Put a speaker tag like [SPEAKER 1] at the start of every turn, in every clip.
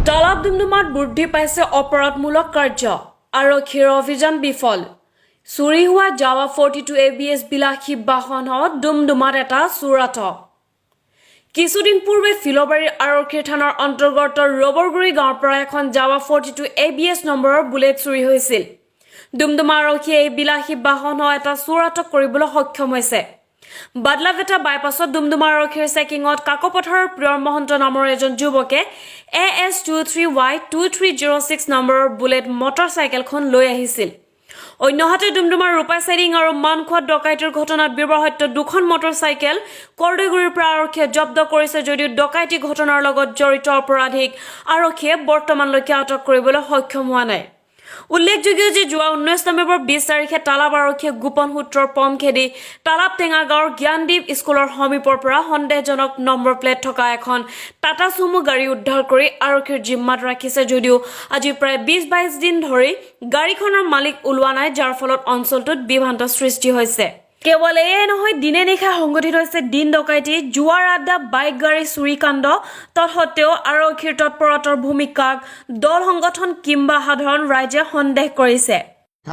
[SPEAKER 1] তালাব ডুমডুমাত বৃদ্ধি পাইছে অপৰাধমূলক কাৰ্য আৰক্ষীৰ অভিযান বিফল চুৰি হোৱা জাৱা 42 ABS বিলাসী বাহনত ডুমডুমাত এটা চুৰাট কিছুদিন পূৰ্বে ফিলবাৰী আৰক্ষী থানাৰ অন্তৰ্গত ৰবৰগুৰি গাঁৱৰ পৰা এখন জাৱা 42 ABS নম্বৰৰ বুলেট চুৰি হৈছিল ডুমডুমা আৰক্ষীয়ে এই বিলাসী বাহনৰ এটা চুৰাট কৰিবলৈ সক্ষম হৈছে বাদলাভেটা বাইপাছত ডুমডুমা আৰক্ষীৰ চেকিঙত কাকপথাৰৰ প্ৰিয়ৰ মহন্ত নামৰ এজন যুৱকে AS23Y2306 নম্বৰৰ বুলেট মটৰচাইকেলখন লৈ আহিছিল অন্যহাতে ডুমডুমাৰ ৰূপাই চাইডিং আৰু মানখোৱা ডকাইতিৰ ঘটনাত বিবাহিত দুখন মটৰচাইকেল কৰদৈগুৰিৰ পৰা আৰক্ষীয়ে জব্দ কৰিছে যদিও ডকাইতি ঘটনাৰ লগত জড়িত অপৰাধীক আৰক্ষীয়ে বৰ্তমানলৈকে আটক কৰিবলৈ সক্ষম হোৱা নাই উল্লেখযোগ্য যে যোৱা 19 নৱেম্বৰ 20 তাৰিখে তালাব আৰক্ষীয়ে গোপন সূত্ৰৰ পম খেদি তালাব টেঙা গাঁৱৰ জ্ঞানদীপ স্কুলৰ সমীপৰ পৰা সন্দেহজনক নম্বৰ প্লেট থকা এখন টাটা চুমু গাড়ী উদ্ধাৰ কৰি আৰক্ষীৰ জিম্মাত ৰাখিছে যদিও আজি প্ৰায় 20-22 দিন ধৰি গাড়ীখনৰ মালিক ওলোৱা নাই যাৰ ফলত অঞ্চলটোত বিভ্ৰান্ত সৃষ্টি হৈছে কেৱল এয়াই নহয় দিনে নিশা সংঘটিত হৈছে দিন ডকাইতি জুৱাৰ আড্ডা বাইক গাড়ী চুৰিকাণ্ড তৎসত্ত্বেও আৰক্ষীৰ তৎপৰতাৰ ভূমিকাক দল সংগঠন কিংবা সাধাৰণ ৰাইজে সন্দেহ কৰিছে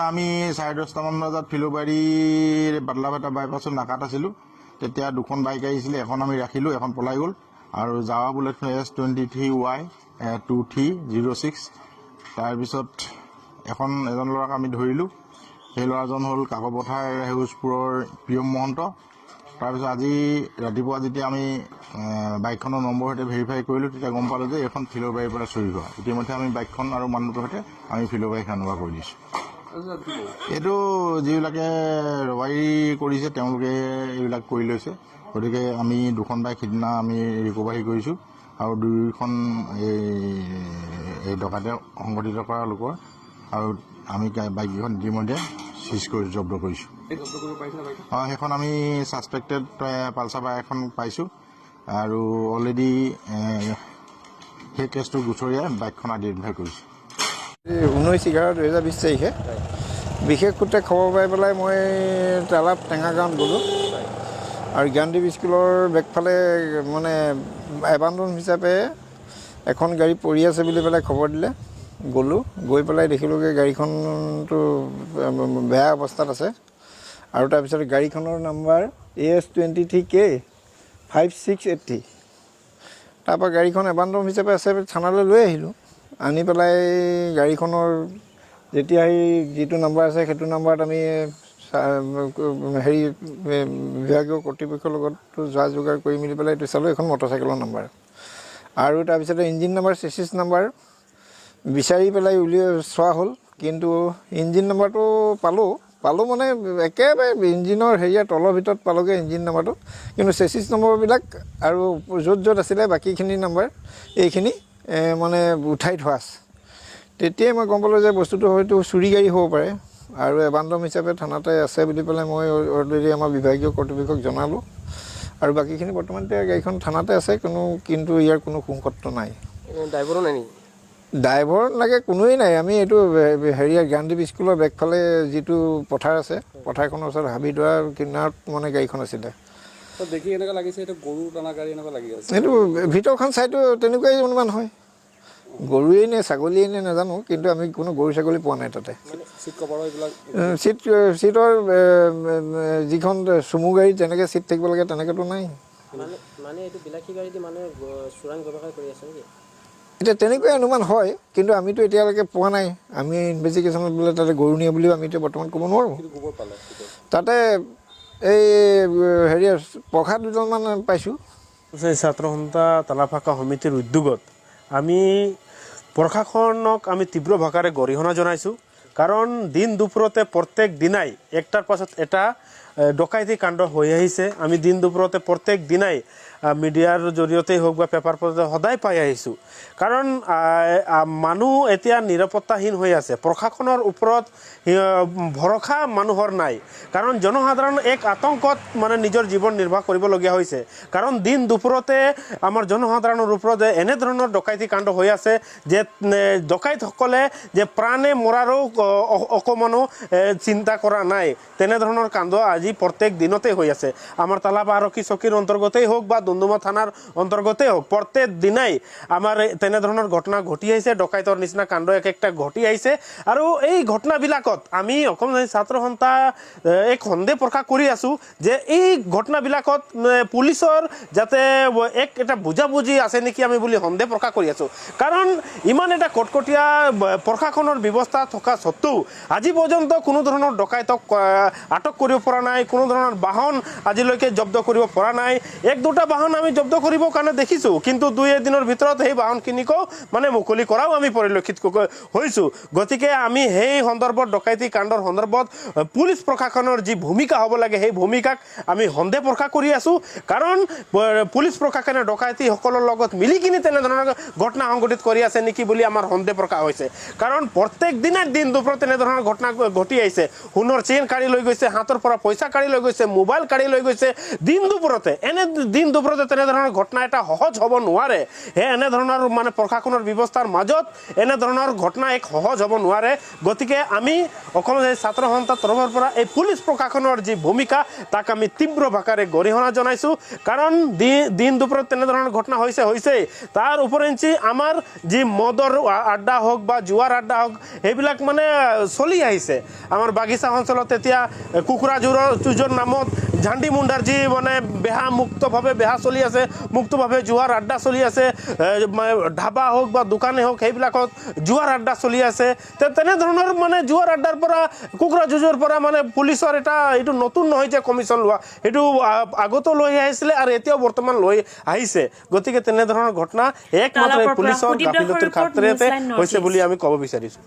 [SPEAKER 2] আমি 10:30মান বজাত ফিলবাৰীৰ বাদলাভেটা বাইপাছত নাকাত আছিলোঁ তেতিয়া দুখন বাইক আহিছিলে এখন আমি ৰাখিলোঁ এখন পলাই গ'ল আৰু জাৱা বুলেট AS23Y2306 তাৰপিছত এজন ল'ৰাক আমি ধৰিলোঁ সেই ল'ৰাজন হ'ল কাকপথাৰ হেউজপুৰৰ প্ৰিয়ম মহন্ত তাৰপিছত আজি ৰাতিপুৱা যেতিয়া আমি বাইকখনৰ নম্বৰ সৈতে ভেৰিফাই কৰিলোঁ তেতিয়া গম পালোঁ যে এইখন ফিলবাৰীৰ পৰা চুৰি হোৱা ইতিমধ্যে আমি বাইকখন আৰু মানুহটোৰ সৈতে আমি ফিলবাৰীত আনোৱা কৰি দিছোঁ এইটো যিবিলাকে ৰবাৰী কৰিছে তেওঁলোকে এইবিলাক কৰি লৈছে গতিকে আমি দুখন বাইক সিদিনা আমি ৰিকভাৰী কৰিছোঁ আৰু দুইখন এই ডকাইতে সংগঠিত কৰা লোকৰ আৰু আমি বাইককেইখন ইতিমধ্যে চিজ কৰি জব্দ কৰিছোঁ সেইখন আমি ছাছপেক্টেড পালচাৰ বাইক এখন পাইছোঁ আৰু অলৰেডি সেই কেছটো গুচৰীয়াই বাইকখন আইডেণ্টিফাই কৰিছোঁ
[SPEAKER 3] 19/11/2020 তাৰিখে বিশেষ সূত্ৰে খবৰ পাই পেলাই মই তালাব টেঙা গাঁৱত গ'লোঁ আৰু জ্ঞানদীপ স্কুলৰ বেকফালে মানে এবাণ্ডন হিচাপে এখন গাড়ী পৰি আছে বুলি পেলাই খবৰ দিলে গ'লোঁ গৈ পেলাই দেখিলোঁগৈ গাড়ীখনটো বেয়া অৱস্থাত আছে আৰু তাৰপিছত গাড়ীখনৰ নাম্বাৰ AS23K5680 তাৰপৰা গাড়ীখন এবাণ্ডন হিচাপে আছে থানালৈ লৈ আহিলোঁ আনি পেলাই গাড়ীখনৰ যেতিয়া যিটো নাম্বাৰ আছে সেইটো নাম্বাৰত আমি বিভাগীয় কৰ্তৃপক্ষৰ লগত যোৱা যোগাৰ কৰি মেলি পেলাই এইটো চালোঁ এখন মটৰচাইকেলৰ নাম্বাৰ আৰু তাৰপিছতে ইঞ্জিন নাম্বাৰ চেচিছ নাম্বাৰ বিচাৰি পেলাই চোৱা হ'ল কিন্তু ইঞ্জিন নাম্বাৰটো পালোঁ মানে একেবাৰে ইঞ্জিনৰ তলৰ ভিতৰত পালোঁগৈ ইঞ্জিন নাম্বাৰটো কিন্তু চেচিছ নম্বৰবিলাক আৰু য'ত আছিলে বাকীখিনি নাম্বাৰ এইখিনি মানে উঠাই থোৱা আছে তেতিয়াই মই গম পালোঁ যে বস্তুটো হয়তো চুৰি গাড়ী হ'ব পাৰে আৰু এবাণ্ডন হিচাপে থানাতে আছে বুলি পেলাই মই অলৰেডি আমাৰ বিভাগীয় কৰ্তৃপক্ষক জনালোঁ আৰু বাকীখিনি বৰ্তমান এতিয়া গাড়ীখন থানাতে আছে কিন্তু ইয়াৰ কোনো সুংকত্ৰ নাই
[SPEAKER 4] ড্ৰাইভাৰো নাই নেকি
[SPEAKER 3] ড্ৰাইভাৰ লাগে কোনোৱেই নাই আমি এইটো জ্ঞানদীপ স্কুলৰ বেকফালে যিটো পথাৰ আছে পথাৰখনৰ ওচৰত হাবিদৰা কিনাৰত মানে গাড়ীখন আছিলে
[SPEAKER 4] দেখি এনেকুৱা লাগিছে এইটো গৰু টানা গাড়ী এনেকুৱা লাগি আছে
[SPEAKER 3] এইটো ভিতৰখন চাইটো তেনেকুৱাই অনুমান হয় গৰুৱেই নে ছাগলীয়েই নে নাজানো কিন্তু আমি কোনো গৰু ছাগলী পোৱা নাই তাতে
[SPEAKER 4] চিট কভাৰ এইবিলাক
[SPEAKER 3] চিটৰ যিখন চুমু গাড়ীত যেনেকৈ চিট থাকিব লাগে তেনেকৈতো নাই
[SPEAKER 5] মানে এইটো বিলাসী গাড়ী দি মানুহে চোৰাং ব্যৱসায় কৰি আছে নেকি
[SPEAKER 3] এতিয়া তেনেকুৱাই অনুমান হয় কিন্তু আমিতো এতিয়ালৈকে পোৱা নাই আমি ইনভেষ্টিগেশ্যনত বোলে তাতে গৰু নিয়ে বুলিও আমি এতিয়া বৰ্তমান ক'ব নোৱাৰোঁ তাতে এই প্ৰসাদ দুজনমান পাইছোঁ
[SPEAKER 6] ছাত্ৰ সন্থা তালাফাকা সমিতিৰ উদ্যোগত আমি প্ৰশাসনক আমি তীব্ৰ ভাষাৰে গৰিহণা জনাইছোঁ কাৰণ দিন দুপৰতে প্ৰত্যেক দিনাই একটাৰ পাছত এটা ডকাইতি কাণ্ড হৈ আহিছে আমি দিন দুপৰতে প্ৰত্যেক দিনাই মিডিয়াৰ জৰিয়তেই হওক বা পেপাৰ পত্ৰতে সদায় পাই আহিছোঁ কাৰণ মানুহ এতিয়া নিৰাপত্তাহীন হৈ আছে প্ৰশাসনৰ ওপৰত ভৰসা মানুহৰ নাই কাৰণ জনসাধাৰণ এক আতংকত মানে নিজৰ জীৱন নিৰ্বাহ কৰিবলগীয়া হৈছে কাৰণ দিন দুপৰতে আমাৰ জনসাধাৰণৰ ওপৰত এনেধৰণৰ ডকাইতি কাণ্ড হৈ আছে যে ডকাইতসকলে যে প্ৰাণে মৰাৰো অকণমানো চিন্তা কৰা নাই তেনেধৰণৰ কাণ্ড আজি আজি প্ৰত্যেক দিনতে হৈ আছে আমাৰ তালাপ আৰক্ষী চকীৰ অন্তৰ্গতেই হওক বা ডুমডুমা থানাৰ অন্তৰ্গতেই হওক প্ৰত্যেক দিনাই আমাৰ তেনেধৰণৰ ঘটনা ঘটি আহিছে ডকাইতৰ নিচিনা কাণ্ড এক একটা ঘটি আহিছে আৰু এই ঘটনাবিলাকত আমি অসম ছাত্ৰ সন্থা এক সন্দেহ প্ৰকাশ কৰি আছো যে এই ঘটনাবিলাকত পুলিচৰ যাতে এটা বুজাবুজি আছে নেকি আমি বুলি সন্দেহ প্ৰকাশ কৰি আছো কাৰণ ইমান এটা কটকটীয়া প্ৰশাসনৰ ব্যৱস্থা থকা সত্ত্বেও আজি পৰ্যন্ত কোনো ধৰণৰ ডকাইতক আটক কৰিব পৰা নাই কোনো ধৰণৰ বাহন আজিলৈকে জব্দ কৰিব পৰা নাই এক দুটা বাহন আমি জব্দ কৰিবৰ কাৰণে দেখিছো কিন্তু দুই এদিনৰ ভিতৰত সেই বাহনখিনিকো মানে মুকলি কৰাও আমি পৰিলক্ষিত হৈছো গতিকে আমি সেই সন্দৰ্ভত ডকাইতি কাণ্ডৰ সন্দৰ্ভত পুলিচ প্ৰশাসনৰ যি ভূমিকা হ'ব লাগে সেই ভূমিকাক আমি সন্দেহ প্ৰকাশ কৰি আছো কাৰণ পুলিচ প্ৰশাসনে ডকাইতিসকলৰ লগত মিলি কিনি তেনেধৰণৰ ঘটনা সংঘটিত কৰি আছে নেকি বুলি আমাৰ সন্দেহ প্ৰকাশ হৈছে কাৰণ প্ৰত্যেক দিনে দিন দুপৰত তেনেধৰণৰ ঘটনা ঘটি আহিছে সোণৰ চেইন কাঢ়ি লৈ গৈছে হাতৰ পৰা পইচা কাঢ়ি লৈ গৈছে মোবাইল কাঢ়ি লৈ গৈছে দিন দুপৰতে তেনেধৰণৰ ঘটনা এটা সহজ হ'ব নোৱাৰে হে এনেধৰণৰ মানে প্ৰশাসনৰ ব্যৱস্থাৰ মাজত এনেধৰণৰ ঘটনা এক সহজ হ'ব নোৱাৰে গতিকে আমি অসম ছাত্ৰ সন্থাৰ তৰফৰ পৰা এই পুলিচ প্ৰশাসনৰ যি ভূমিকা তাক আমি তীব্ৰ ভাষাৰে গৰিহণা জনাইছো কাৰণ দিন দুপৰত তেনেধৰণৰ ঘটনা হৈছেই তাৰ উপৰিঞ্চি আমাৰ যি মদৰ আড্ডা হওক বা জুৱাৰ আড্ডা হওক সেইবিলাক মানে চলি আহিছে আমাৰ বাগিচা অঞ্চলত এতিয়া কুকুৰাযোৰৰ নামত ঝাণ্ডি মুণ্ডাৰ যি মানে বেহা মুক্তভাৱে বেহা চলি আছে মুক্তভাৱে জুৱাৰ আড্ডা চলি আছে ধাবা হওক বা দোকানে হওক সেইবিলাকত জুৱাৰ আড্ডা চলি আছে তেনেধৰণৰ মানে জুৱাৰ আড্ডাৰ পৰা কুকুৰা যুঁজৰ পৰা মানে পুলিচৰ এটা এইটো নতুন নহয় যে কমিশ্যন লোৱা সেইটো আগতো লৈ আহিছিলে আৰু এতিয়াও বৰ্তমান লৈ আহিছে গতিকে তেনেধৰণৰ ঘটনা একমাত্ৰ পুলিচৰ গাফিলতিৰ খাতিৰতে হৈছে বুলি আমি ক'ব বিচাৰিছো